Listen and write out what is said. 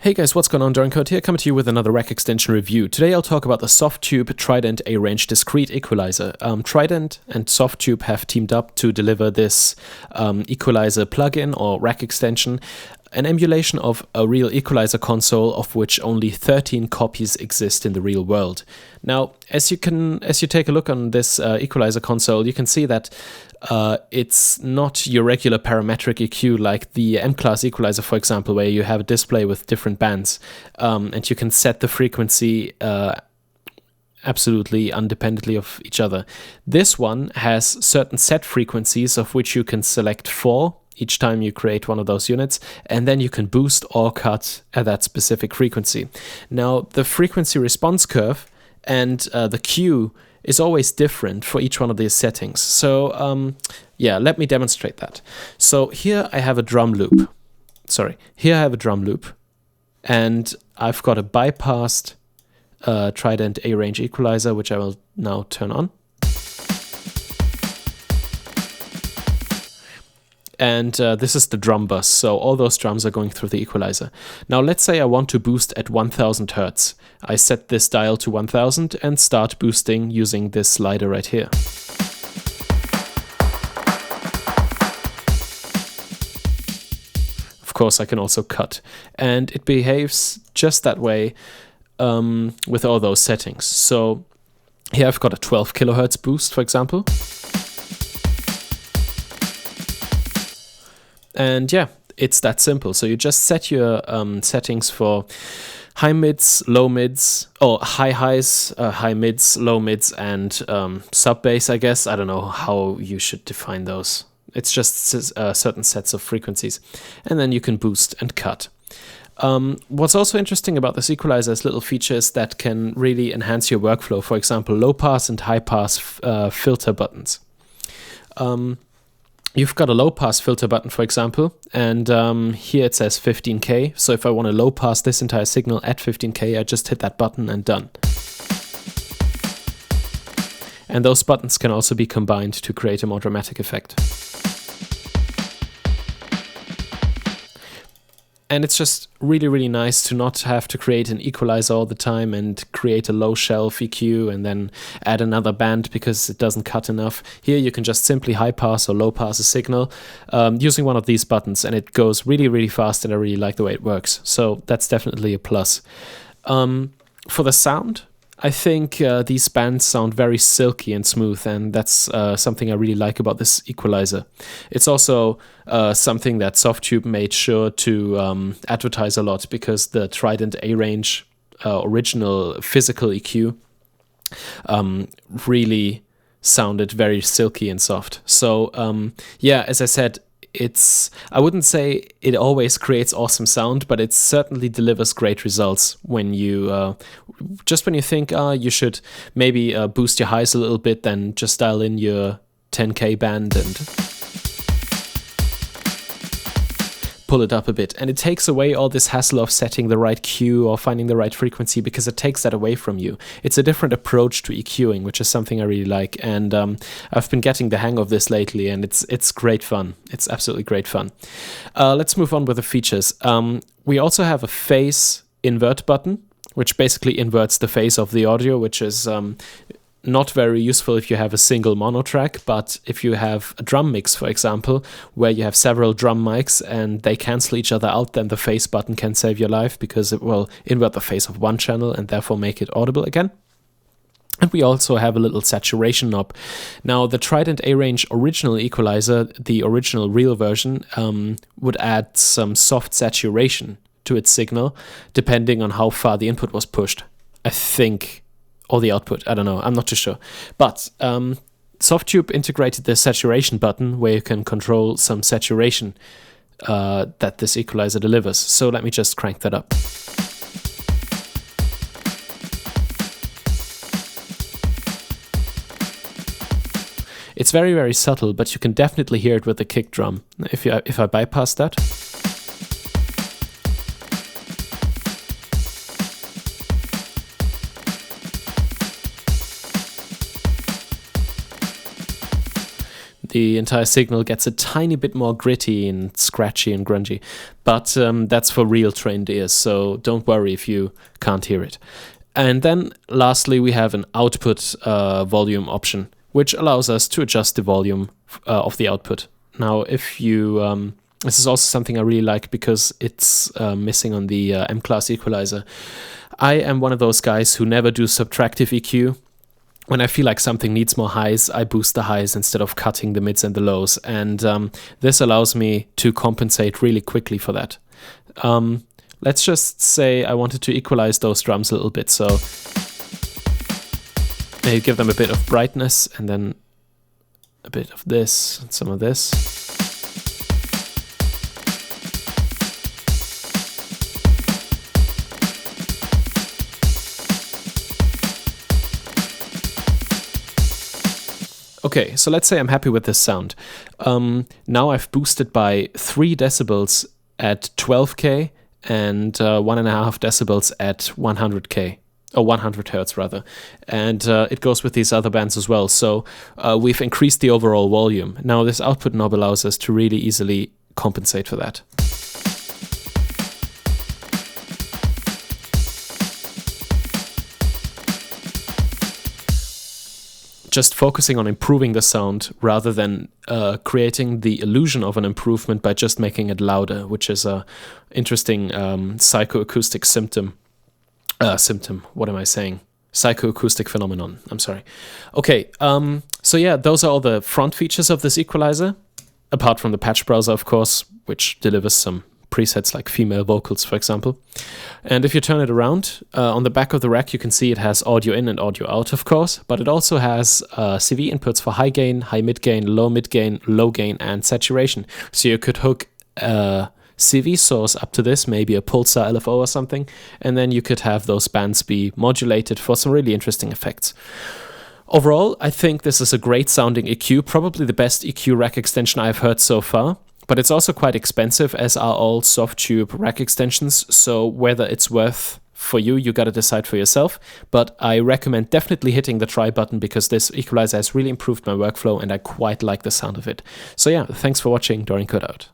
Hey guys, what's going on? Code here, coming to you with another rack extension review. Today I'll talk about the Softube Trident A-Range Discrete Equalizer. Trident and Softube have teamed up to deliver this equalizer plugin or rack extension, an emulation of a real equalizer console of which only 13 copies exist in the real world. Now, as you take a look on this equalizer console, you can see that it's not your regular parametric EQ like the M-class equalizer, for example, where you have a display with different bands, and you can set the frequency absolutely independently of each other. This one has certain set frequencies of which you can select 4 each time you create one of those units, and then you can boost or cut at that specific frequency. Now, the frequency response curve and the Q is always different for each one of these settings. So yeah, let me demonstrate that. So here I have a drum loop. Here I have a drum loop, and I've got a bypassed Trident A-Range equalizer, which I will now turn on. And this is the drum bus, so all those drums are going through the equalizer. Now let's say I want to boost at 1000 Hertz. I set this dial to 1000 and start boosting using this slider right here. Of course, I can also cut. And it behaves just that way with all those settings. So here I've got a 12 kilohertz boost, for example. And yeah, it's that simple. So you just set your settings for high mids, low mids, or high highs, high mids, low mids, and sub bass, I guess. I don't know how you should define those. It's just certain sets of frequencies. And then you can boost and cut. What's also interesting about this equalizer is little features that can really enhance your workflow. For example, low pass and high pass filter buttons. You've got a low pass filter button, for example, and here it says 15K. So if I want to low pass this entire signal at 15K, I just hit that button and done. And those buttons can also be combined to create a more dramatic effect. And it's just really, really nice to not have to create an equalizer all the time and create a low shelf EQ and then add another band because it doesn't cut enough. Here you can just simply high pass or low pass a signal using one of these buttons, and it goes really, really fast, and I really like the way it works. So that's definitely a plus. For the sound, I think these bands sound very silky and smooth, and that's something I really like about this equalizer. It's also something that Softube made sure to advertise a lot, because the Trident A-Range original physical EQ really sounded very silky and soft. So yeah, as I said, I wouldn't say it always creates awesome sound, but it certainly delivers great results when you just when you think you should maybe boost your highs a little bit, then just dial in your 10K band and pull it up a bit. And it takes away all this hassle of setting the right Q or finding the right frequency, because it takes that away from you. It's a different approach to EQing, which is something I really like. And I've been getting the hang of this lately, and it's great fun. It's absolutely great fun. Let's move on with the features. We also have a phase invert button, which basically inverts the phase of the audio, which is not very useful if you have a single mono track, but if you have a drum mix, for example, where you have several drum mics and they cancel each other out, then the phase button can save your life, because it will invert the phase of one channel and therefore make it audible again. And we also have a little saturation knob. Now, the Trident A-Range original equalizer, the original real version, would add some soft saturation to its signal, depending on how far the input was pushed, I think, or the output, I don't know, I'm not too sure. But Softube integrated the saturation button, where you can control some saturation that this equalizer delivers. So let me just crank that up. It's very, very subtle, but you can definitely hear it with the kick drum. If I bypass that. the entire signal gets a tiny bit more gritty and scratchy and grungy. But that's for real trained ears, so don't worry if you can't hear it. And then lastly, we have an output volume option, which allows us to adjust the volume of the output. Now, if you... this is also something I really like because it's missing on the M-class equalizer. I am one of those guys who never do subtractive EQ. When I feel like something needs more highs, I boost the highs instead of cutting the mids and the lows. And this allows me to compensate really quickly for that. Let's just say I wanted to equalize those drums a little bit. So maybe give them a bit of brightness and then a bit of this and some of this. Okay, so let's say I'm happy with this sound. Now I've boosted by 3 decibels at 12K and 1.5 decibels at 100K, or 100 hertz rather. And it goes with these other bands as well. So we've increased the overall volume. Now this output knob allows us to really easily compensate for that. Just focusing on improving the sound rather than creating the illusion of an improvement by just making it louder, which is a interesting psychoacoustic symptom. What am I saying? Psychoacoustic phenomenon. I'm sorry. Okay, so yeah, those are all the front features of this equalizer, apart from the patch browser, of course, which delivers some presets like female vocals, for example. And if you turn it around, on the back of the rack, you can see it has audio in and audio out, of course, but it also has CV inputs for high gain, high mid gain, low gain, and saturation. So you could hook a CV source up to this, maybe a pulsar LFO or something, and then you could have those bands be modulated for some really interesting effects. Overall, I think this is a great sounding EQ, probably the best EQ rack extension I've heard so far. But it's also quite expensive, as are all Softube rack extensions, so whether it's worth for you, you gotta decide for yourself. But I recommend definitely hitting the try button because this equalizer has really improved my workflow and I quite like the sound of it. So yeah, thanks for watching, Dorian Code out.